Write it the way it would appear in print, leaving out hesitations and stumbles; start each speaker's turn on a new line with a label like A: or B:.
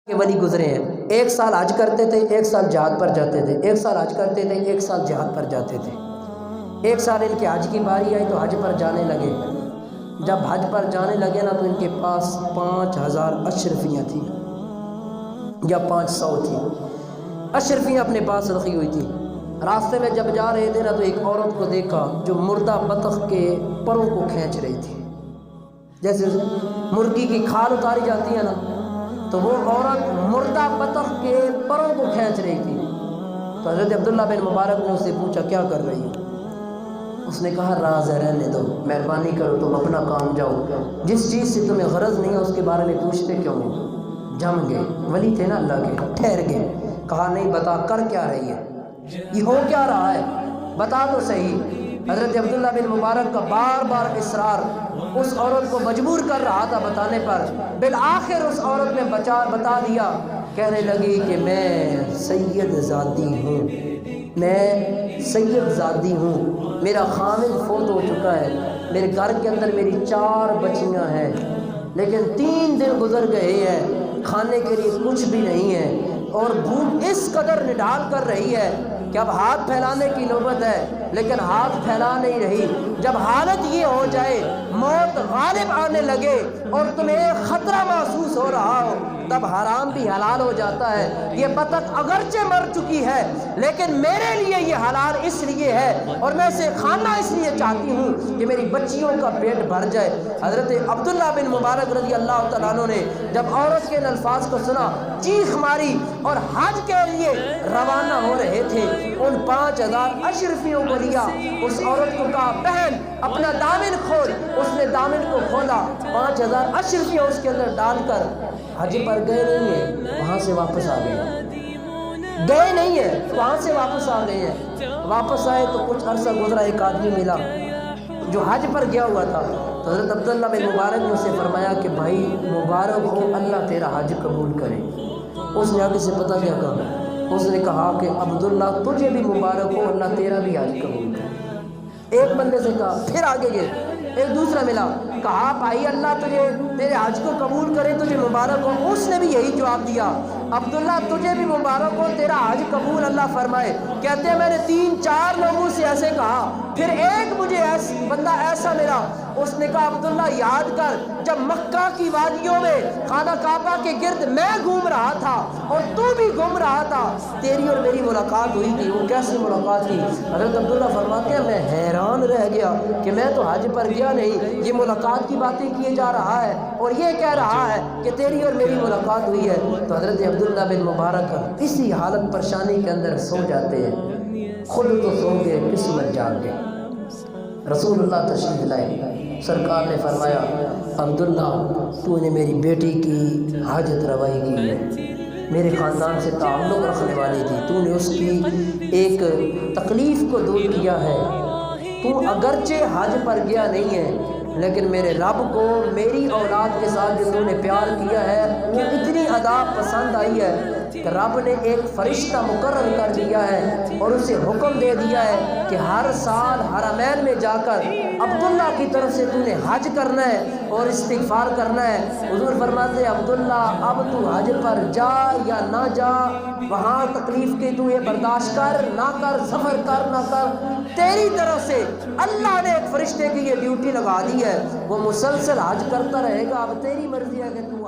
A: کے ولی گزرے ہیں، ایک سال حج کرتے تھے، ایک سال جہاد پر جاتے تھے، ایک سال حج کرتے تھے، ایک سال جہاد پر جاتے تھے۔ ایک سال ان کے حج کی باری آئی تو حج پر جانے لگے۔ جب حج پر جانے لگے نا تو ان کے پاس 5000 اشرفیاں تھیں یا 500 تھیں، اشرفیاں اپنے پاس رکھی ہوئی تھیں۔ راستے میں جب جا رہے تھے نا تو ایک عورت کو دیکھا جو مردہ بطخ کے پروں کو کھینچ رہی تھی، جیسے مرغی کی کھال اتاری جاتی ہے نا، تو وہ عورت مردہ بطخ کے پروں کو کھینچ رہی تھی۔ تو حضرت عبداللہ بن مبارک نے اس سے پوچھا کیا کر رہی ہو؟ اس نے کہا راز ہے، رہنے دو، مہربانی کرو، تم اپنا کام جاؤ، جس چیز سے تمہیں غرض نہیں ہے اس کے بارے میں پوچھتے کیوں ہو؟ جم گئے، ولی تھے نا اللہ کے، ٹھہر گئے، کہا نہیں بتا کر کیا رہی ہے، یہ ہو کیا رہا ہے، بتا تو صحیح۔ حضرت عبداللہ بن مبارک کا بار بار اصرار اس عورت کو مجبور کر رہا تھا بتانے پر، بالآخر اس عورت نے بتا دیا۔ کہنے لگی کہ میں سید زادی ہوں، میں سید زادی ہوں، میرا خامد فوت ہو چکا ہے، میرے گھر کے اندر میری 4 بچیاں ہیں، لیکن 3 دن گزر گئے ہیں، کھانے کے لیے کچھ بھی نہیں ہے، اور بھوک اس قدر نڈال کر رہی ہے کہ اب ہاتھ پھیلانے کی نوبت ہے، لیکن ہاتھ پھیلا نہیں رہی۔ جب حالت یہ ہو جائے، موت غالب آنے لگے اور تمہیں خطرہ محسوس ہو رہا ہو، تب حرام بھی حلال ہو جاتا ہے۔ یہ بطخ اگرچہ مر چکی ہے لیکن میرے لیے یہ حلال اس لیے ہے، اور میں اسے کھانا اس لیے چاہتی ہوں کہ میری بچیوں کا پیٹ بھر جائے۔ حضرت عبداللہ بن مبارک رضی اللہ تعالیٰ عنہ نے جب عورت کے ان الفاظ کو سنا، چیخ ماری اور حج کے لیے روانہ ہو رہے تھے۔ ان 5000 اشرفیوں کو لیا، اس عورت کو کہا بہن اپنا دامن کھول، اس نے دامن کو کھولا، 5000 اشرفیاں اس کے اندر ڈال کر حج پر گئے نہیں ہیں، وہاں سے واپس آ گئے، گئے نہیں ہیں، وہاں سے واپس آ گئے ہیں۔ واپس آئے تو کچھ عرصہ گزرا، ایک آدمی ملا جو حج پر گیا ہوا تھا، تو حضرت عبداللہ بن مبارک نے اسے فرمایا کہ بھائی مبارک ہو، اللہ تیرا حج قبول کرے۔ اس نے آگے سے پتہ کیا کہا؟ اس نے کہا کہ عبداللہ تجھے بھی مبارک ہو، اللہ تیرا بھی حج قبول کرے۔ ایک بندے سے کہا، پھر آگے گئے، ایک دوسرا ملا، کہا بھائی اللہ تجھے تیرے حج کو قبول کرے، تجھے مبارک ہو۔ اس نے بھی یہی جواب دیا، عبداللہ تجھے بھی مبارک ہو، تیرا حج قبول اللہ فرمائے۔ کہتے ہیں میں نے 3-4 لوگوں سے ایسے کہا، پھر ایک مجھے بندہ ایسا ملا، اس نے کہا عبداللہ یاد کر جب مکہ کی وادیوں میں خانہ کعبہ کے گرد میں گھوم رہا تھا اور تو بھی گھوم رہا تھا، تیری اور میری ملاقات ہوئی تھی۔ وہ کیسی ملاقات تھی؟ حضرت عبداللہ فرماتے ہیں میں حیران رہ گیا کہ میں تو حج پر گیا نہیں، یہ ملاقات کی باتیں کیے جا رہا ہے اور یہ کہہ رہا ہے کہ تیری اور میری ملاقات ہوئی ہے۔ تو حضرت عبداللہ بن مبارک اسی حالت پریشانی کے اندر سو جاتے ہیں، خود تو سو گئے، قسمت جاگ گئے۔ رسول اللہ تشریف لائے، سرکار نے فرمایا عبداللہ تو نے میری بیٹی کی حاجت روائی کی ہے، میرے خاندان سے تعلق رکھنے والی تھی، تو نے اس کی ایک تکلیف کو دور کیا ہے، تو اگرچہ حج پر گیا نہیں ہے لیکن میرے رب کو میری اولاد کے ساتھ جو تو نے پیار کیا ہے وہ اتنی ادا پسند آئی ہے کہ رب نے ایک فرشتہ مقرر کر دیا ہے اور اسے حکم دے دیا ہے کہ ہر سال حرمین میں جا کر عبداللہ کی طرف سے تو نے حج کرنا ہے اور استغفار کرنا ہے۔ حضور فرماتے ہیں عبداللہ اب تو حج پر جا یا نہ جا، وہاں تکلیف کی تو یہ برداشت کر نہ کر، سفر کر نہ کر، تیری طرف سے اللہ نے ایک فرشتے کی یہ ڈیوٹی لگا دی ہے، وہ مسلسل حج کرتا رہے گا، اب تیری مرضی ہے کہ تو